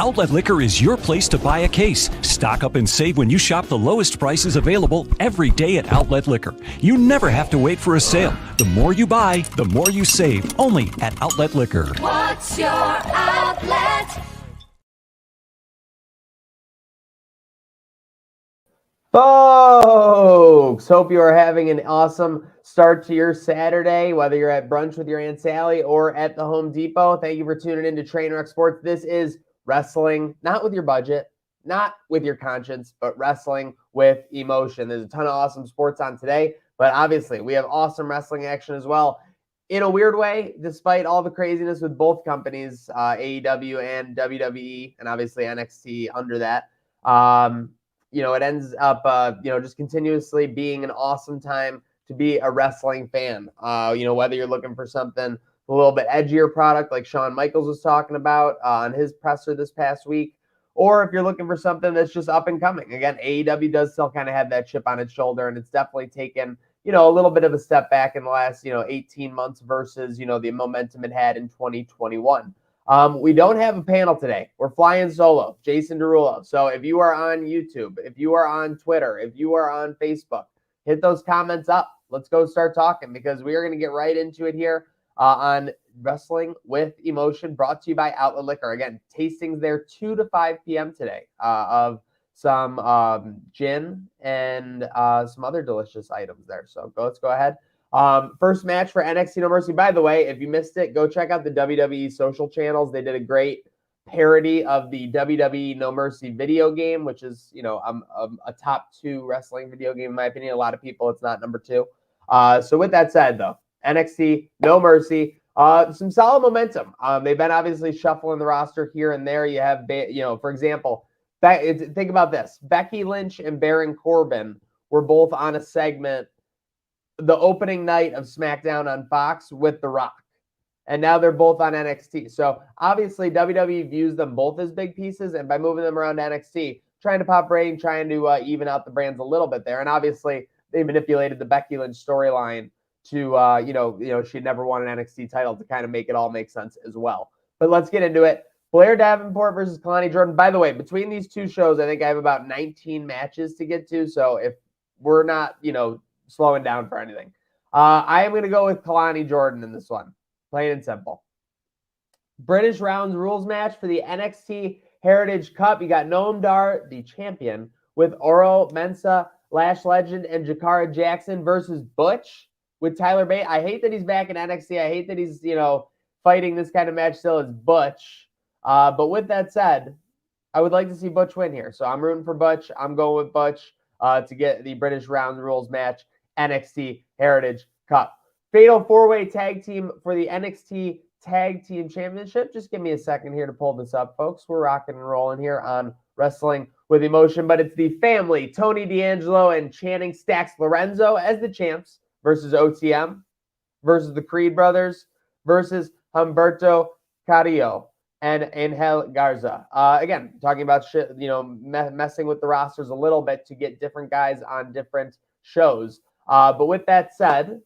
Outlet Liquor is your place to buy a case. Stock up and save when you shop the lowest prices available every day at Outlet Liquor. You never have to wait for a sale. The more you buy, the more you save. Only at Outlet Liquor. What's your outlet? Folks, hope you are having an awesome start to your Saturday, whether you're at brunch with your Aunt Sally or at the Home Depot. Thank you for tuning in to Trainwreck Sports. This is wrestling, not with your budget, not with your conscience, but wrestling with emotion. There's a ton of awesome sports on today, but obviously we have awesome wrestling action as well. In a weird way, despite all the craziness with both companies, AEW and WWE, and obviously NXT under that, it ends up, just continuously being an awesome time to be a wrestling fan. Whether you're looking for something a little bit edgier product like Shawn Michaels was talking about on his presser this past week, or if you're looking for something that's just up and coming. Again, AEW does still kind of have that chip on its shoulder, and it's definitely taken, a little bit of a step back in the last, 18 months versus, the momentum it had in 2021. We don't have a panel today. We're flying solo, Jason Derulo. So if you are on YouTube, if you are on Twitter, if you are on Facebook, hit those comments up. Let's go start talking because we are going to get right into it here on Wrestling with Emotion, brought to you by Outlet Liquor. Again, tastings there 2 to 5 p.m. today of some gin and some other delicious items there. So let's go ahead. First match for NXT No Mercy. By the way, if you missed it, go check out the WWE social channels. They did a great parody of the WWE No Mercy video game, which is, a top 2 wrestling video game, in my opinion. A lot of people, it's not number 2. So with that said, though, NXT No Mercy, some solid momentum. They've been obviously shuffling the roster here and there. You have, for example, think about this. Becky Lynch and Baron Corbin were both on a segment the opening night of SmackDown on Fox with The Rock. And now they're both on NXT. So obviously WWE views them both as big pieces, and by moving them around to NXT, trying to pop rating, trying to even out the brands a little bit there. And obviously they manipulated the Becky Lynch storyline to, she'd never won an NXT title to kind of make it all make sense as well. But let's get into it. Blair Davenport versus Kalani Jordan. By the way, between these two shows, I think I have about 19 matches to get to. So if we're not, slowing down for anything, I am going to go with Kalani Jordan in this one. Plain and simple. British Rounds rules match for the NXT Heritage Cup. You got Noam Dar, the champion, with Oro Mensah, Lash Legend, and Jakara Jackson versus Butch with Tyler Bate. I hate that he's back in NXT. I hate that he's, fighting this kind of match still as Butch. But with that said, I would like to see Butch win here. So I'm rooting for Butch. I'm going with Butch to get the British Round rules match, NXT Heritage Cup. Fatal 4-way tag team for the NXT Tag Team Championship. Just give me a second here to pull this up, folks. We're rocking and rolling here on Wrestling with Emotion, but it's the family, Tony D'Angelo and Channing Stacks Lorenzo as the champs versus OTM versus the Creed brothers versus Humberto Carrillo and Angel Garza. Again, talking about shit, messing with the rosters a little bit to get different guys on different shows. But with that said,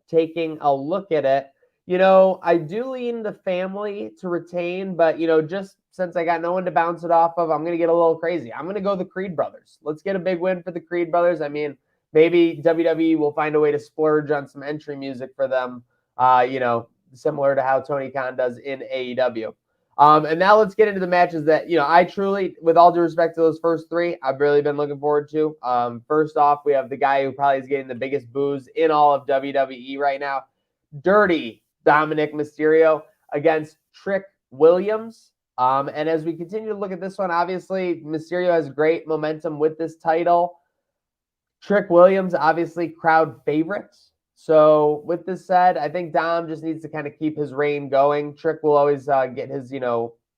taking a look at it, I do lean the family to retain, but, just since I got no one to bounce it off of, I'm going to get a little crazy. I'm going to go the Creed brothers. Let's get a big win for the Creed brothers. I mean, maybe WWE will find a way to splurge on some entry music for them, similar to how Tony Khan does in AEW. And now let's get into the matches that, I truly, with all due respect to those first 3, I've really been looking forward to. First off, we have the guy who probably is getting the biggest boos in all of WWE right now, Dirty Dominic Mysterio against Trick Williams. And as we continue to look at this one, obviously Mysterio has great momentum with this title. Trick Williams, obviously crowd favorites. So with this said, I think Dom just needs to kind of keep his reign going. Trick will always get his,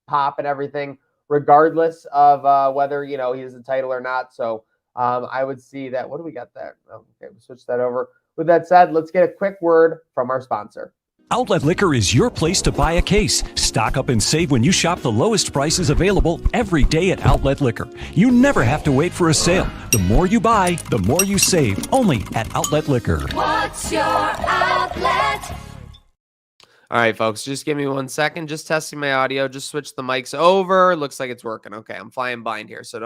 pop and everything, regardless of whether, he has a title or not. So I would see that. What do we got there? Oh, okay, we'll switch that over. With that said, let's get a quick word from our sponsor. Outlet Liquor is your place to buy a case. Stock up and save when you shop the lowest prices available every day at Outlet Liquor. You never have to wait for a sale. The more you buy, the more you save. Only at Outlet Liquor. What's your outlet? All right, folks, just give me 1 second. Just testing my audio. Just switch the mics over. Looks like it's working. Okay, I'm flying blind here, so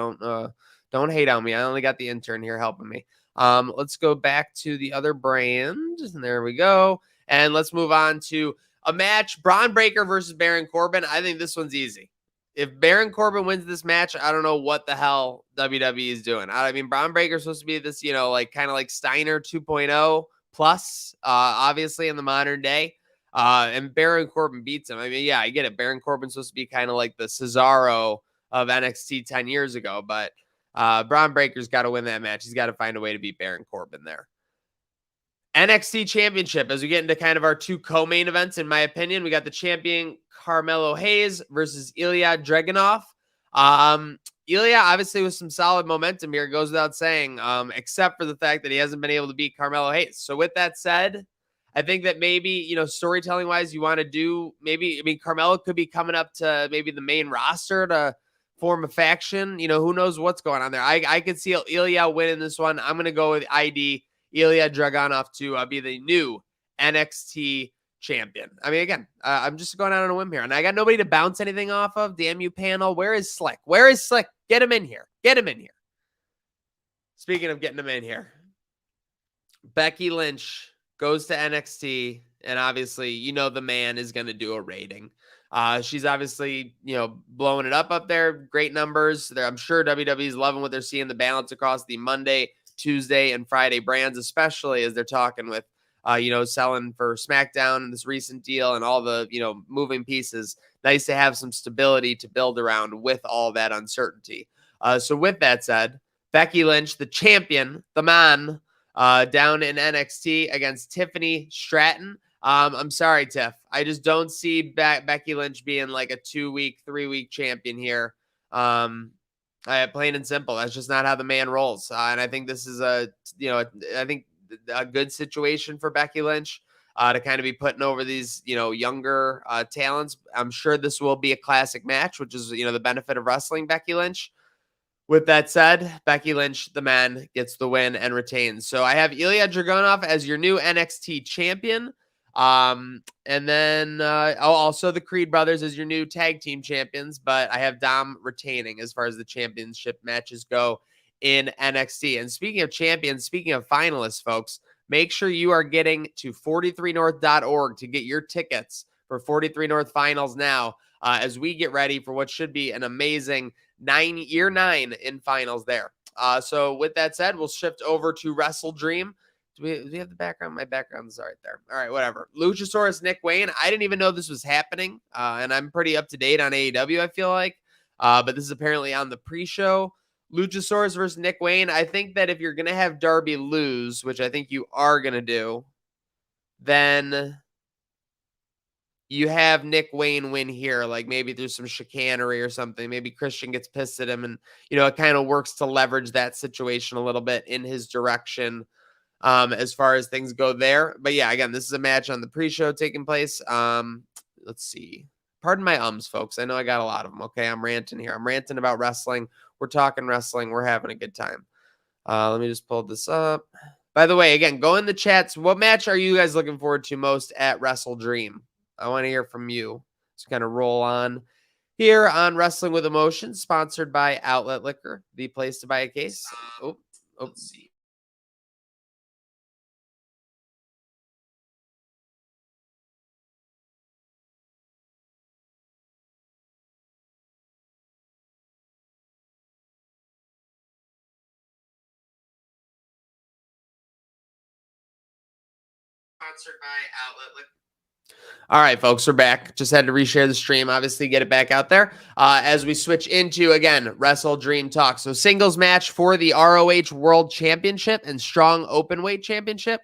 don't hate on me. I only got the intern here helping me. Let's go back to the other brand. And there we go. And let's move on to a match: Braun Breaker versus Baron Corbin. I think this one's easy. If Baron Corbin wins this match, I don't know what the hell WWE is doing. I mean, Braun Breaker's supposed to be this, like kind of like Steiner 2.0 plus, obviously in the modern day. And Baron Corbin beats him. I mean, yeah, I get it. Baron Corbin's supposed to be kind of like the Cesaro of NXT 10 years ago, but Braun Breaker's got to win that match. He's got to find a way to beat Baron Corbin there. NXT Championship, as we get into kind of our two co-main events, in my opinion, we got the champion Carmelo Hayes versus Ilya Dragunov. Ilya, obviously, with some solid momentum here, goes without saying, except for the fact that he hasn't been able to beat Carmelo Hayes. So with that said, I think that maybe, storytelling wise, you want to do Carmelo could be coming up to maybe the main roster to form a faction. Who knows what's going on there. I could see Ilya winning this one. I'm going to go with ID Ilya Dragunov to be the new NXT champion. I mean, again, I'm just going out on a whim here, and I got nobody to bounce anything off of. Damn you, panel. Where is Slick? Get him in here. Speaking of getting him in here, Becky Lynch goes to NXT, and obviously, the man is going to do a rating. She's obviously, blowing it up there. Great numbers. I'm sure WWE's loving what they're seeing, the balance across the Monday, Tuesday, and Friday brands, especially as they're talking with, selling for SmackDown and this recent deal and all the, moving pieces. Nice to have some stability to build around with all that uncertainty. So with that said, Becky Lynch, the champion, the man, down in NXT against Tiffany Stratton. I'm sorry, Tiff. I just don't see Becky Lynch being like a 2-week, 3-week champion here. Plain and simple. That's just not how the man rolls. And I think this is a good situation for Becky Lynch to kind of be putting over these, younger talents. I'm sure this will be a classic match, which is, the benefit of wrestling Becky Lynch. With that said, Becky Lynch, the man, gets the win and retains. So I have Ilya Dragunov as your new NXT champion. And then also the Creed brothers as your new tag team champions, but I have Dom retaining as far as the championship matches go in NXT. And speaking of champions, speaking of finalists, folks, make sure you are getting to 43north.org to get your tickets for 43 North Finals now, as we get ready for what should be an amazing year 9 in finals there. So with that said, we'll shift over to Wrestle Dream. Do we have the background? My background's right there. All right, whatever. Luchasaurus Nick Wayne. I didn't even know this was happening, and I'm pretty up to date on AEW, I feel like. But this is apparently on the pre-show. Luchasaurus versus Nick Wayne. I think that if you're going to have Darby lose, which I think you are going to do, then you have Nick Wayne win here, like maybe there's some chicanery or something. Maybe Christian gets pissed at him, and, it kind of works to leverage that situation a little bit in his direction. As far as things go there. But yeah, again, this is a match on the pre-show taking place. Let's see. Pardon my ums, folks. I know I got a lot of them. Okay, I'm ranting here. I'm ranting about wrestling. We're talking wrestling. We're having a good time. Let me just pull this up. By the way, again, go in the chats. What match are you guys looking forward to most at Wrestle Dream? I want to hear from you. Let's kind of roll on here on Wrestling with Emotion, sponsored by Outlet Liquor, the place to buy a case. Let's see. Sponsored by Outlet Liquor. All right, folks, we're back. Just had to reshare the stream, obviously, get it back out there as we switch into, again, Wrestle Dream Talk. So singles match for the ROH World Championship and Strong Openweight Championship.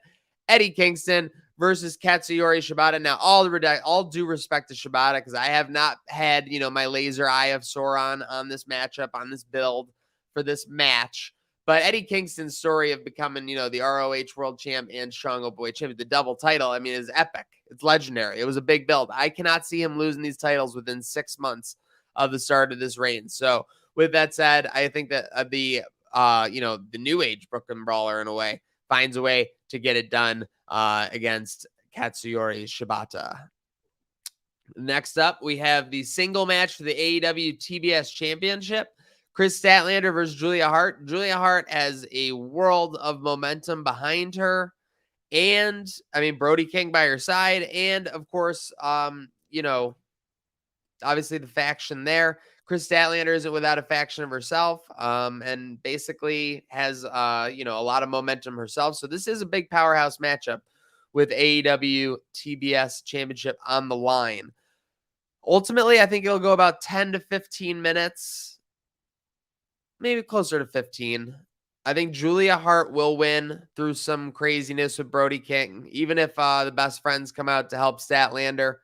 Eddie Kingston versus Katsuyori Shibata. Now, all due respect to Shibata, because I have not had, my laser eye of Sauron on this matchup, on this build for this match. But Eddie Kingston's story of becoming, the ROH World Champ and Strong Openweight Champion, the double title, I mean, is epic. It's legendary. It was a big build. I cannot see him losing these titles within 6 months of the start of this reign. So with that said, I think that the new age Brooklyn Brawler, in a way, finds a way to get it done against Katsuyori Shibata. Next up, we have the single match for the AEW TBS Championship. Chris Statlander versus Julia Hart. Julia Hart has a world of momentum behind her. And I mean, Brody King by her side. And of course, obviously the faction there. Chris Statlander isn't without a faction of herself, and basically has a lot of momentum herself. So this is a big powerhouse matchup with AEW TBS Championship on the line. Ultimately, I think it'll go about 10 to 15 minutes, maybe closer to 15. I think Julia Hart will win through some craziness with Brody King, even if the best friends come out to help Statlander.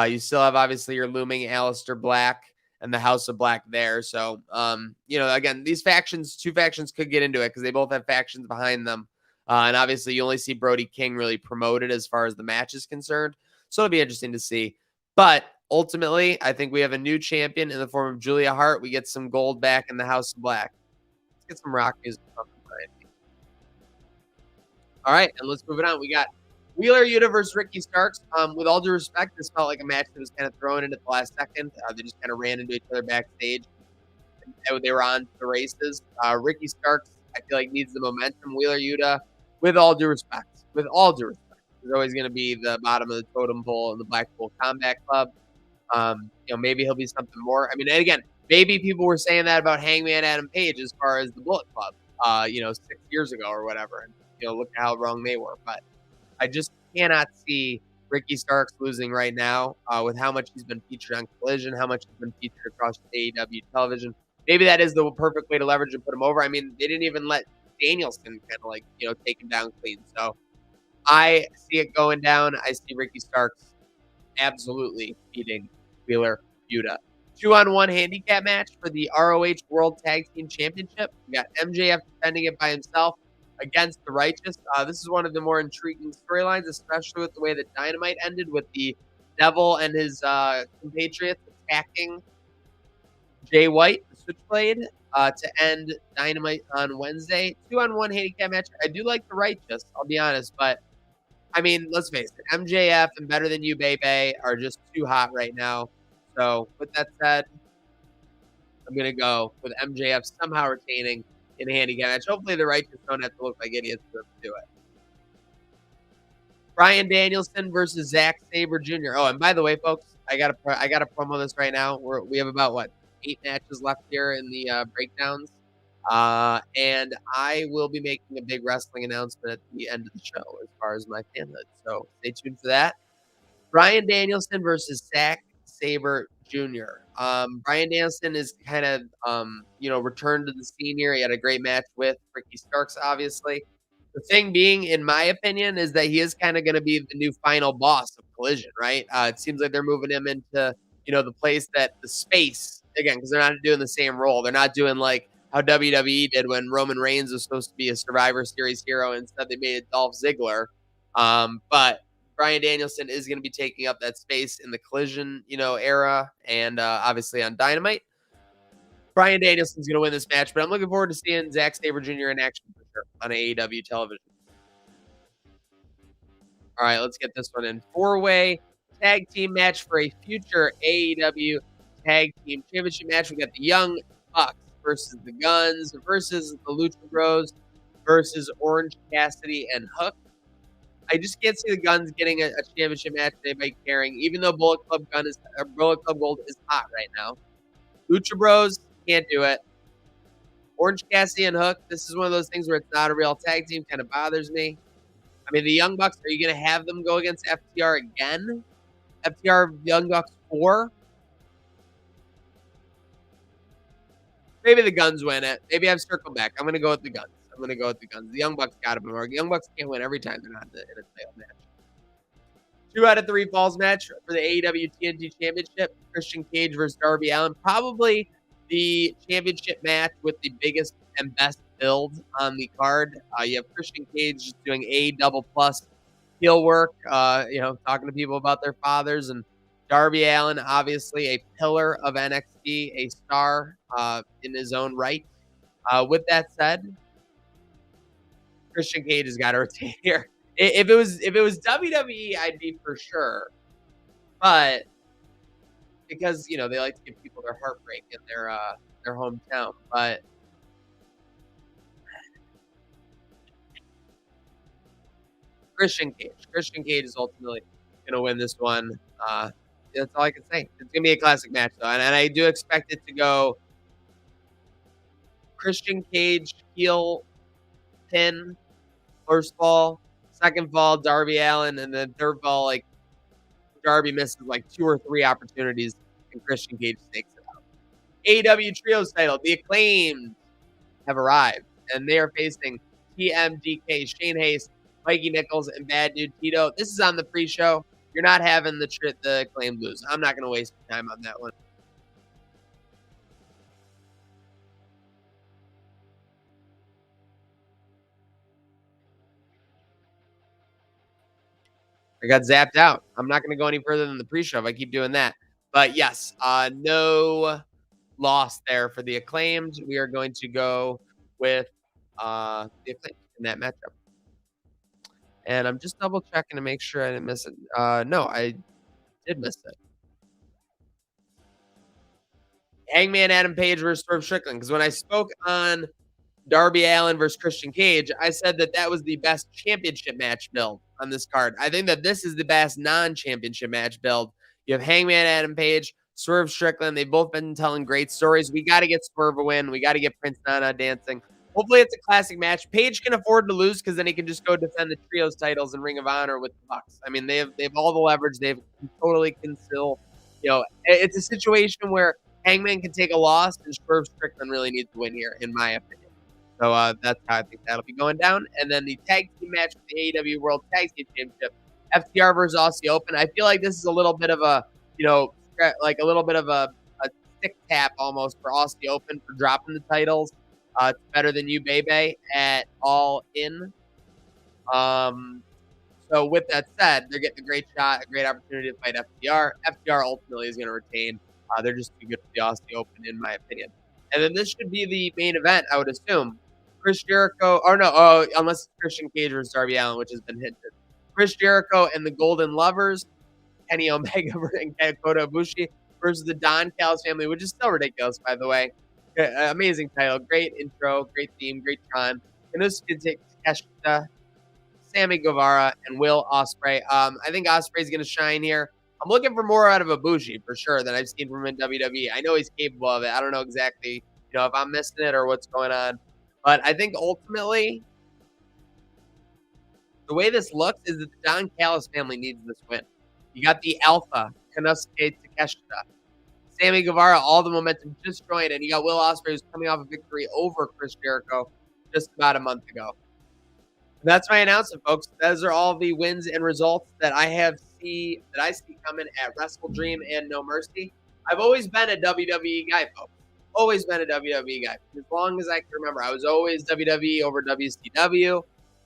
You still have obviously your looming Aleister Black and the House of Black there. So, again, these factions, two factions could get into it because they both have factions behind them. And obviously, you only see Brody King really promoted as far as the match is concerned. So it'll be interesting to see. But ultimately, I think we have a new champion in the form of Julia Hart. We get some gold back in the House of Black. Let's get some rock music. All right, and let's move it on. We got Wheeler Yuta versus Ricky Starks. With all due respect, this felt like a match that was kind of thrown in at the last second. They just kind of ran into each other backstage. And they were on the races. Ricky Starks, I feel like, needs the momentum. Wheeler Yuta, with all due respect, is always going to be the bottom of the totem pole in the Blackpool Combat Club. Maybe he'll be something more. I mean, and again, maybe people were saying that about Hangman Adam Page as far as the Bullet Club, 6 years ago or whatever. And, look at how wrong they were. But I just cannot see Ricky Starks losing right now with how much he's been featured on Collision, how much he's been featured across AEW television. Maybe that is the perfect way to leverage and put him over. I mean, they didn't even let Danielson kind of take him down clean. So I see it going down. I see Ricky Starks absolutely beating Wheeler Yuta. 2-on-1 handicap match for the ROH World Tag Team Championship. We got MJF defending it by himself against the Righteous. This is one of the more intriguing storylines, especially with the way that Dynamite ended, with the Devil and his compatriots attacking Jay White, the Switchblade, to end Dynamite on Wednesday. 2-on-1 handicap match. I do like the Righteous, I'll be honest, but I mean, let's face it, MJF and Better Than You, Baby, are just too hot right now. So, with that said, I'm going to go with MJF somehow retaining in a handicap match. Hopefully the Righteous don't have to look like idiots for them to do it. Bryan Danielson versus Zack Sabre Jr. Oh, and by the way, folks, I gotta promo this right now. We have about 8 matches left here in the breakdowns, and I will be making a big wrestling announcement at the end of the show as far as my fanhood. So stay tuned for that. Bryan Danielson versus Zack Sabre Jr. Bryan Danielson is kind of returned to the scene here. He had a great match with Ricky Starks, obviously. The thing being, in my opinion, is that he is kind of going to be the new final boss of Collision, right? It seems like they're moving him into, the place that the space, again, because they're not doing the same role. They're not doing like how WWE did when Roman Reigns was supposed to be a Survivor Series hero. Instead, they made it Dolph Ziggler. But Bryan Danielson is going to be taking up that space in the Collision, era, and obviously on Dynamite. Bryan Danielson's going to win this match, but I'm looking forward to seeing Zack Sabre Jr. in action for sure on AEW television. All right, let's get this one in. 4-way tag team match for a future AEW tag team championship match. We got the Young Bucks versus the Guns versus the Lucha Bros versus Orange Cassidy and Hook. I just can't see the Guns getting a championship match with anybody caring, even though Bullet Club Gold is hot right now. Lucha Bros can't do it. Orange Cassidy and Hook, this is one of those things where it's not a real tag team, kind of bothers me. I mean, the Young Bucks, are you going to have them go against FTR again? FTR Young Bucks 4? Maybe the Guns win it. Maybe I've circled back. I'm going to go with the Guns. The Young Bucks got to be more. Young Bucks can't win every time they're not in a title match. 2 out of 3 falls match for the AEW TNT Championship. Christian Cage versus Darby Allin. Probably the championship match with the biggest and best build on the card. You have Christian Cage just doing A double plus heel work, talking to people about their fathers, and Darby Allin, obviously a pillar of NXT, a star in his own right. With that said, Christian Cage has got to retain here. If it was WWE, I'd be for sure. But because, they like to give people their heartbreak in their hometown. But Christian Cage is ultimately going to win this one. That's all I can say. It's going to be a classic match, though. And I do expect it to go Christian Cage, heel, pin, first fall, second fall, Darby Allin, and then third fall, like, Darby misses like 2 or 3 opportunities, and Christian Cage takes it out. AEW Trios title, the Acclaimed have arrived, and they are facing TMDK, Shane Haste, Mikey Nichols, and Bad Dude Tito. This is on the pre-show. You're not having the Acclaimed lose. I'm not going to waste time on that one. I got zapped out. I'm not going to go any further than the pre-show if I keep doing that. But yes, no loss there for the Acclaimed. We are going to go with the Acclaimed in that matchup. And I'm just double checking to make sure I didn't miss it. No, I did miss it. Hangman Adam Page versus Swerve Strickland. Because when I spoke on Darby Allin versus Christian Cage, I said that was the best championship match build on this card. I think that this is the best non-championship match build. You have Hangman Adam Page, Swerve Strickland. They've both been telling great stories. We got to get Swerve a win. We got to get Prince Nana dancing. Hopefully it's a classic match. Page can afford to lose because then he can just go defend the trios titles in Ring of Honor with the Bucks. I mean, they have all the leverage. They've totally conceal. It's a situation where Hangman can take a loss, and Swerve Strickland really needs to win here, in my opinion. So that's how I think that'll be going down. And then the tag team match for the AEW World Tag Team Championship, FTR versus Aussie Open. I feel like this is a little bit of a, like a little bit of a stick tap almost for Aussie Open for dropping the titles. It's better than you, Bebe, at All In. So with that said, they're getting a great shot, a great opportunity to fight FTR. FTR ultimately is going to retain. They're just too good for the Aussie Open, in my opinion. And then this should be the main event, I would assume. Chris Jericho, unless it's Christian Cage versus Darby Allin, which has been hinted. Chris Jericho and the Golden Lovers, Kenny Omega and Kota Ibushi versus the Don Callis family, which is still ridiculous, by the way. Amazing title, great intro, great theme, great con. And this could take Takeshita, Sammy Guevara, and Will Ospreay. I think Ospreay's going to shine here. I'm looking for more out of Ibushi for sure than I've seen from him in WWE. I know he's capable of it. I don't know exactly, if I'm missing it or what's going on. But I think ultimately, the way this looks is that the Don Callis family needs this win. You got the Alpha, Konosuke Takeshita, Sammy Guevara, all the momentum just joined, and you got Will Ospreay who's coming off a victory over Chris Jericho just about a month ago. And that's my announcement, folks. Those are all the wins and results that I see coming at Wrestle Dream and No Mercy. I've always been a WWE guy, folks. Always been a WWE guy. As long as I can remember, I was always WWE over WCW,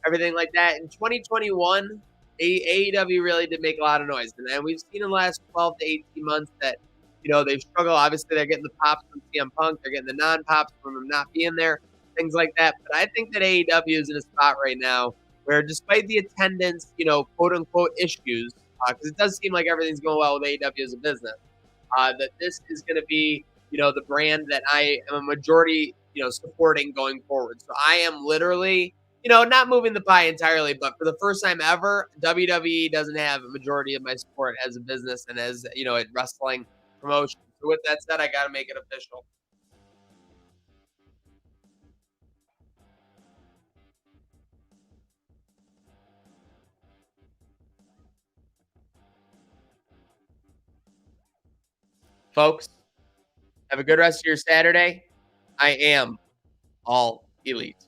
everything like that. In 2021, AEW really did make a lot of noise. And we've seen in the last 12 to 18 months that, they've struggled. Obviously, they're getting the pops from CM Punk. They're getting the non-pops from him not being there, things like that. But I think that AEW is in a spot right now where despite the attendance, quote-unquote issues, because it does seem like everything's going well with AEW as a business, that this is going to be the brand that I am a majority, supporting going forward. So I am literally, not moving the pie entirely, but for the first time ever, WWE doesn't have a majority of my support as a business and as, a wrestling promotion. So with that said, I got to make it official. Folks, have a good rest of your Saturday. I am All Elite.